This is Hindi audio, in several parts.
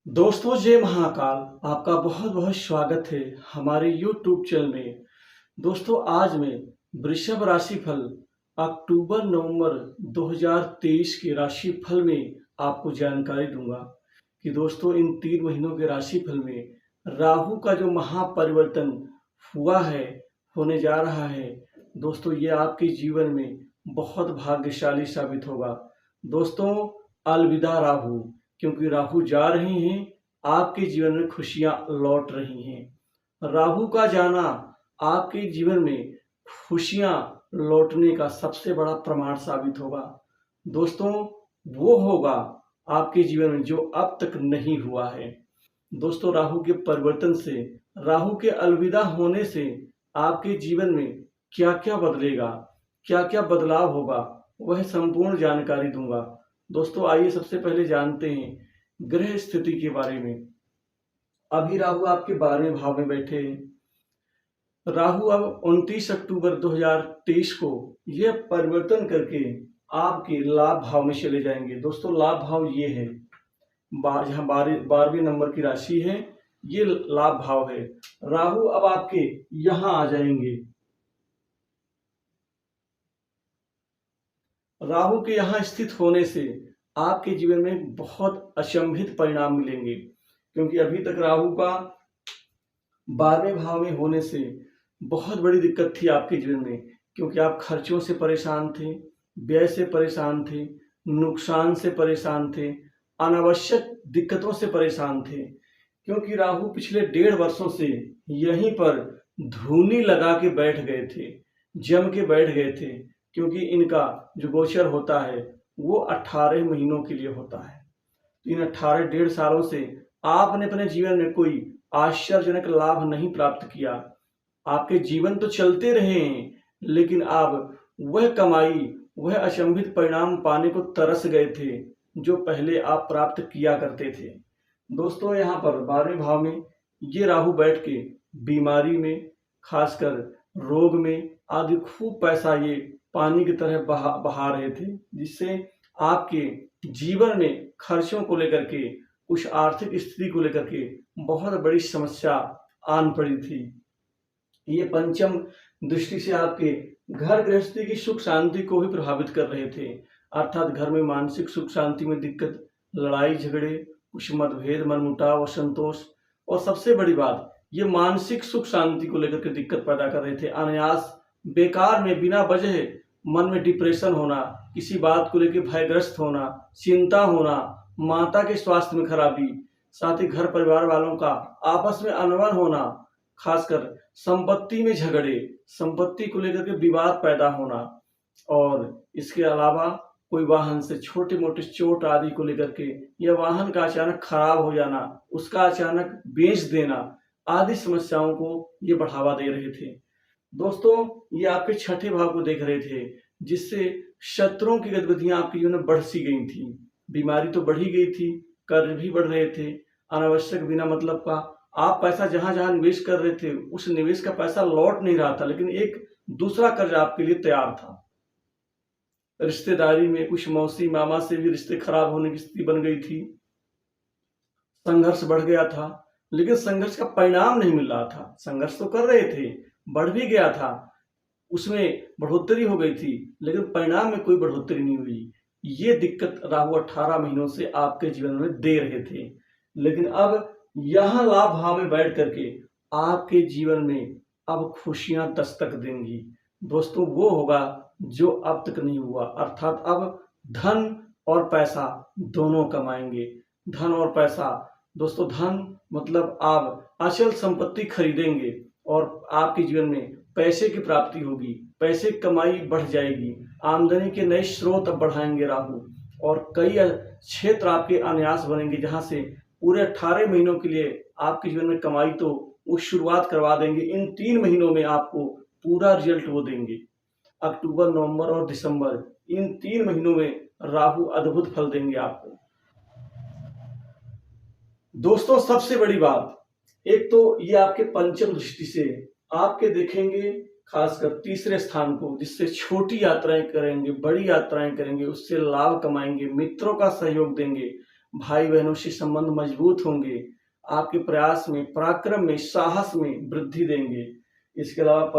दोस्तों जय महाकाल। आपका बहुत बहुत स्वागत है हमारे YouTube चैनल में। दोस्तों आज मैं वृषभ राशि फल अक्टूबर नवंबर 2023 के राशि फल में आपको जानकारी दूंगा कि दोस्तों इन 3 महीनों के राशि फल में राहु का जो महापरिवर्तन हुआ है, होने जा रहा है, दोस्तों ये आपके जीवन में बहुत भाग्यशाली साबित होगा। दोस्तों अलविदा राहु, क्योंकि राहु जा रहे हैं, आपके जीवन में खुशियां लौट रही हैं। राहु का जाना आपके जीवन में खुशियां लौटने का सबसे बड़ा प्रमाण साबित होगा। दोस्तों वो होगा आपके जीवन में जो अब तक नहीं हुआ है। दोस्तों राहु के परिवर्तन से, राहु के अलविदा होने से आपके जीवन में क्या क्या बदलेगा, क्या क्या बदलाव होगा, वह संपूर्ण जानकारी दूंगा। दोस्तों आइए सबसे पहले जानते हैं ग्रह स्थिति के बारे में। अभी राहु आपके 12वें भाव में बैठे हैं। राहु अब 29 अक्टूबर 2023 को यह परिवर्तन करके आपके लाभ भाव में चले जाएंगे। दोस्तों लाभ भाव ये है, जहाँ 12वें नंबर की राशि है, ये लाभ भाव है। राहु अब आपके यहां आ जाएंगे। राहु के यहाँ स्थित होने से आपके जीवन में बहुत अचंभित परिणाम मिलेंगे, क्योंकि अभी तक राहु का 12वें भाव में होने से बहुत बड़ी दिक्कत थी आपके जीवन में, क्योंकि आप खर्चों से परेशान थे, व्यय से परेशान थे, नुकसान से परेशान थे, अनावश्यक दिक्कतों से परेशान थे, क्योंकि राहु पिछले 1.5 वर्षों से यहीं पर धूनी लगा के बैठ गए थे, जम के बैठ गए थे, क्योंकि इनका जो गोचर होता है वो 18 महीनों के लिए होता है। तो इन 18 सालों से आपने अपने जीवन में कोई आश्चर्यजनक लाभ नहीं प्राप्त किया। आपके जीवन तो चलते रहे हैं, लेकिन आप वह कमाई, वह अचंभित परिणाम पाने को तरस गए थे जो पहले आप प्राप्त किया करते थे। दोस्तों यहाँ पर 12वें भाव में ये राहु बैठ के बीमारी में, खासकर रोग में आदि खूब पैसा ये पानी की तरह बहा रहे थे, जिससे आपके जीवन में खर्चों को लेकर के, कुछ आर्थिक स्थिति को लेकर के बहुत बड़ी समस्या आन पड़ी थी। ये पंचम दृष्टि से आपके घर गृहस्थी की सुख शांति को भी प्रभावित कर रहे थे, अर्थात घर में मानसिक सुख शांति में दिक्कत, लड़ाई झगड़े, कुछ मतभेद, मनमुटाव, असंतोष, और सबसे बड़ी बात ये मानसिक सुख शांति को लेकर के दिक्कत पैदा कर रहे थे। अनायास बेकार में बिना वजह मन में डिप्रेशन होना, किसी बात को लेकर भयग्रस्त होना, चिंता होना, माता के स्वास्थ्य में खराबी, साथ ही घर परिवार वालों का आपस में अनबन होना, खासकर संपत्ति में झगड़े, संपत्ति को लेकर के विवाद पैदा होना, और इसके अलावा कोई वाहन से छोटे मोटे चोट आदि को लेकर के, या वाहन का अचानक खराब हो जाना, उसका अचानक बेच देना आदि समस्याओं को ये बढ़ावा दे रहे थे। दोस्तों ये आपके छठे भाव को देख रहे थे, जिससे शत्रुओं की गतिविधियां आपके जीवन में बढ़ सी गई थी। बीमारी तो बढ़ ही गई थी, कर्ज भी बढ़ रहे थे, अनावश्यक बिना मतलब का आप पैसा जहां जहां निवेश कर रहे थे उस निवेश का पैसा लौट नहीं रहा था, लेकिन एक दूसरा कर्ज आपके लिए तैयार था। रिश्तेदारी में कुछ मौसी मामा से भी रिश्ते खराब होने की स्थिति बन गई थी। संघर्ष बढ़ गया था, लेकिन संघर्ष का परिणाम नहीं मिल रहा था। संघर्ष तो कर रहे थे, बढ़ भी गया था, उसमें बढ़ोतरी हो गई थी, लेकिन परिणाम में कोई बढ़ोतरी नहीं हुई। ये दिक्कत राहु 18 महीनों से आपके जीवन में दे रहे थे, लेकिन अब यहां लाभ भाव में बैठ करके आपके जीवन में अब खुशियां दस्तक देंगी। दोस्तों वो होगा जो अब तक नहीं हुआ, अर्थात अब धन और पैसा दोनों कमाएंगे। धन और पैसा, दोस्तों धन मतलब आप अचल संपत्ति खरीदेंगे और आपके जीवन में पैसे की प्राप्ति होगी, पैसे की कमाई बढ़ जाएगी, आमदनी के नए स्रोत अब बढ़ाएंगे राहु, और कई क्षेत्र आपके अनायास बनेंगे, जहां से पूरे 18 महीनों के लिए आपके जीवन में कमाई तो वो शुरुआत करवा देंगे। इन 3 महीनों में आपको पूरा रिजल्ट वो देंगे। अक्टूबर, नवंबर और दिसंबर, इन 3 महीनों में राहु अद्भुत फल देंगे आपको। दोस्तों सबसे बड़ी बात, एक तो ये आपके पंचम दृष्टि से आपके देखेंगे, खासकर तीसरे स्थान को, जिससे छोटी यात्राएं करेंगे, बड़ी यात्राएं करेंगे, उससे लाभ कमाएंगे, मित्रों का सहयोग देंगे, भाई बहनों से संबंध मजबूत होंगे, आपके प्रयास में, पराक्रम में, साहस में वृद्धि देंगे। इसके अलावा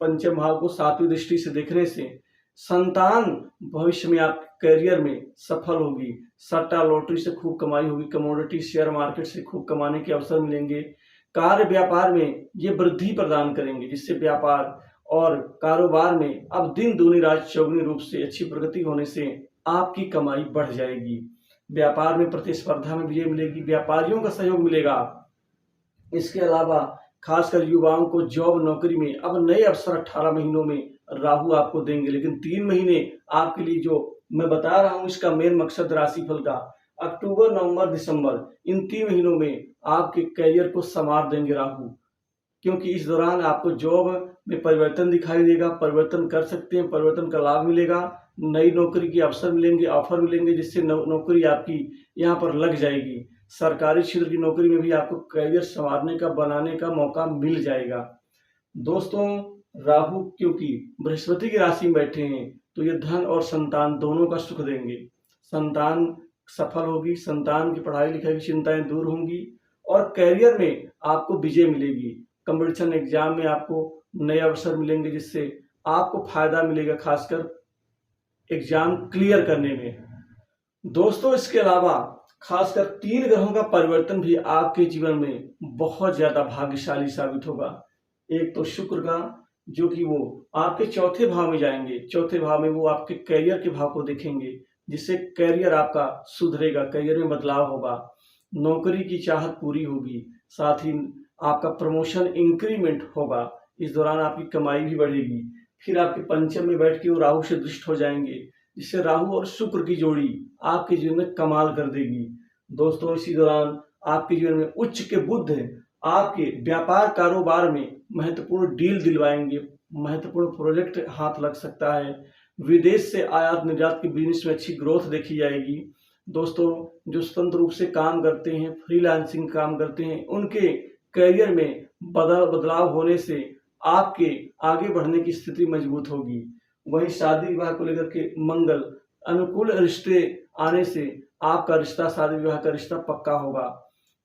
पंचम भाव को 7वीं दृष्टि से देखने से संतान भविष्य में आपके करियर में सफल होगी। सट्टा लॉटरी से खूब कमाई होगी, कमोडिटी शेयर मार्केट से खूब कमाने के अवसर मिलेंगे। कार्य व्यापार में ये वृद्धि प्रदान करेंगे, जिससे व्यापार और कारोबार में अब दिन दूनी रात चौगुनी रूप से अच्छी प्रगति होने से आपकी कमाई बढ़ जाएगी। व्यापार में प्रतिस्पर्धा में विजय मिलेगी, व्यापारियों का सहयोग मिलेगा। इसके अलावा खासकर युवाओं को जॉब नौकरी में अब नए अवसर 18 महीनों में राहु आपको देंगे, लेकिन 3 महीने आपके लिए जो मैं बता रहा हूं इसका मेन मकसद राशिफल का अक्टूबर, नवंबर, दिसंबर, इन 3 महीनों में आपके करियर को संवार देंगे राहु, क्योंकि इस दौरान आपको जॉब में परिवर्तन दिखाई देगा, परिवर्तन कर सकते हैं, परिवर्तन का लाभ मिलेगा, नई नौकरी के अवसर मिलेंगे, ऑफर मिलेंगे, जिससे नौकरी आपकी यहाँ पर लग जाएगी। सरकारी क्षेत्र की नौकरी में भी आपको करियर संवारने का, बनाने का मौका मिल जाएगा। दोस्तों, राहु क्योंकि बृहस्पति की राशि में बैठे हैं तो ये धन और संतान दोनों का सुख देंगे। संतान सफल होगी, संतान की पढ़ाई लिखाई की चिंताएं दूर होंगी और करियर में आपको विजय मिलेगी। कंपटीशन एग्जाम में आपको नए अवसर मिलेंगे, जिससे आपको फायदा मिलेगा, खासकर एग्जाम क्लियर करने में। दोस्तों, इसके अलावा खासकर 3 ग्रहों का परिवर्तन भी आपके जीवन में बहुत ज्यादा भाग्यशाली साबित होगा। एक तो शुक्र का, जो कि वो आपके चौथे भाव में जाएंगे, चौथे भाव में वो आपके करियर के भाव को देखेंगे, जिससे करियर आपका सुधरेगा, करियर में बदलाव होगा, नौकरी की चाहत पूरी होगी, साथ ही आपका प्रमोशन इंक्रीमेंट होगा। इस दौरान आपकी कमाई भी बढ़ेगी। फिर आपके पंचम में बैठ के वो राहु से दृष्ट हो जाएंगे, जिससे राहु और शुक्र की जोड़ी आपके जीवन में कमाल कर देगी। दोस्तों, इसी दौरान आपके जीवन में उच्च के बुध आपके व्यापार कारोबार में महत्वपूर्ण डील दिलवाएंगे, महत्वपूर्ण प्रोजेक्ट हाथ लग सकता है। विदेश से आयात निर्यात की बिजनेस में अच्छी ग्रोथ देखी जाएगी। दोस्तों, जो स्वतंत्र रूप से काम करते हैं, फ्रीलांसिंग काम करते हैं, उनके करियर में बदलाव होने से आपके आगे बढ़ने की स्थिति मजबूत होगी। वहीं शादी विवाह को लेकर के मंगल अनुकूल रिश्ते आने से आपका रिश्ता, शादी विवाह का रिश्ता पक्का होगा।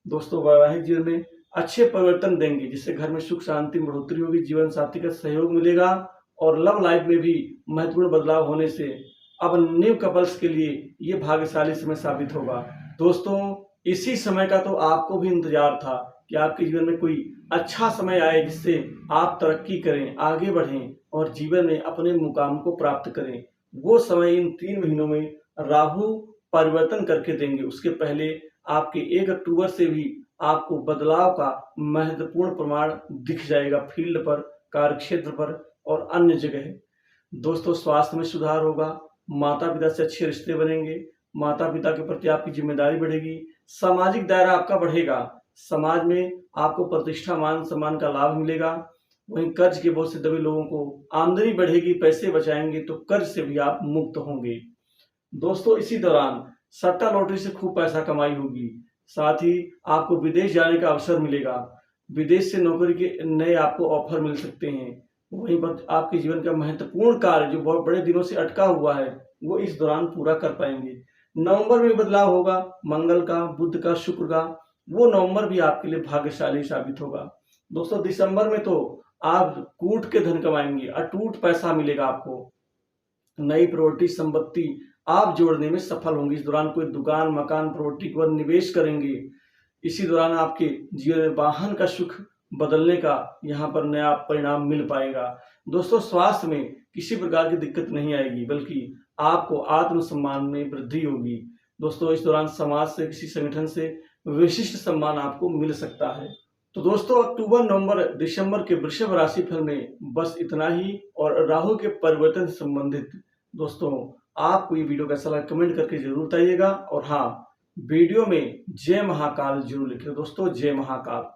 दोस्तों, वैवाहिक जीवन में अच्छे परिवर्तन देंगे, जिससे घर में सुख शांति बढ़ोतरी होगी, जीवन साथी का सहयोग मिलेगा और लव लाइफ में भी महत्वपूर्ण बदलाव होने से अब न्यू कपल्स के लिए ये भाग्यशाली समय साबित होगा। दोस्तों, इसी समय का तो आपको भी इंतजार था कि आपके जीवन में कोई अच्छा समय आए, जिससे आप तरक्की करें, आगे बढ़ें और जीवन में अपने मुकाम को प्राप्त करें। वो समय इन 3 महीनों में राहु परिवर्तन करके देंगे। उसके पहले आपके 1 अक्टूबर से भी आपको बदलाव का महत्वपूर्ण प्रमाण दिख जाएगा, फील्ड पर, कार्यक्षेत्र पर और अन्य जगह। दोस्तों, स्वास्थ्य में सुधार होगा, माता पिता से अच्छे रिश्ते बनेंगे, माता पिता के प्रति आपकी जिम्मेदारी बढ़ेगी, सामाजिक दायरा आपका बढ़ेगा, समाज में आपको प्रतिष्ठा, मान सम्मान का लाभ मिलेगा। वहीं कर्ज के बोझ से दबे लोगों को आमदनी बढ़ेगी, पैसे बचाएंगे तो कर्ज से भी आप मुक्त होंगे। दोस्तों, इसी दौरान सट्टा लॉटरी से खूब पैसा कमाई होगी, साथ ही आपको विदेश जाने का अवसर मिलेगा, विदेश से नौकरी के नए आपको ऑफर मिल सकते हैं। वहीं पर आपके जीवन का महत्वपूर्ण कार्य जो बहुत बड़े दिनों से अटका हुआ है वो इस दौरान पूरा कर पाएंगे। नवंबर में बदलाव होगा, मंगल का, बुध का, शुक्र का, वो नवंबर भी आपके लिए भाग्यशाली साबित होगा। दोस्तों, दिसंबर में तो आप कूट के धन कमाएंगे, अटूट पैसा मिलेगा आपको, नई प्रॉपर्टी संपत्ति आप जोड़ने में सफल होंगे। इस दौरान कोई दुकान, मकान, प्रॉपर्टी पर निवेश करेंगे। इसी दौरान आपके जीवन में वाहन का सुख बदलने का यहाँ पर नया परिणाम मिल पाएगा। दोस्तों, स्वास्थ्य में किसी प्रकार की दिक्कत नहीं आएगी, बल्कि आपको आत्मसम्मान में वृद्धि होगी। दोस्तों, इस दौरान समाज से, किसी संगठन से विशिष्ट सम्मान आपको मिल सकता है। तो दोस्तों, अक्टूबर, नवंबर, दिसंबर के वृषभ राशि फल में बस इतना ही। और राहु के परिवर्तन से संबंधित दोस्तों, आपको ये वीडियो कैसा लगा कमेंट करके जरूर बताइएगा। और हाँ, वीडियो में जय महाकाल जरूर लिखें। दोस्तों, जय महाकाल।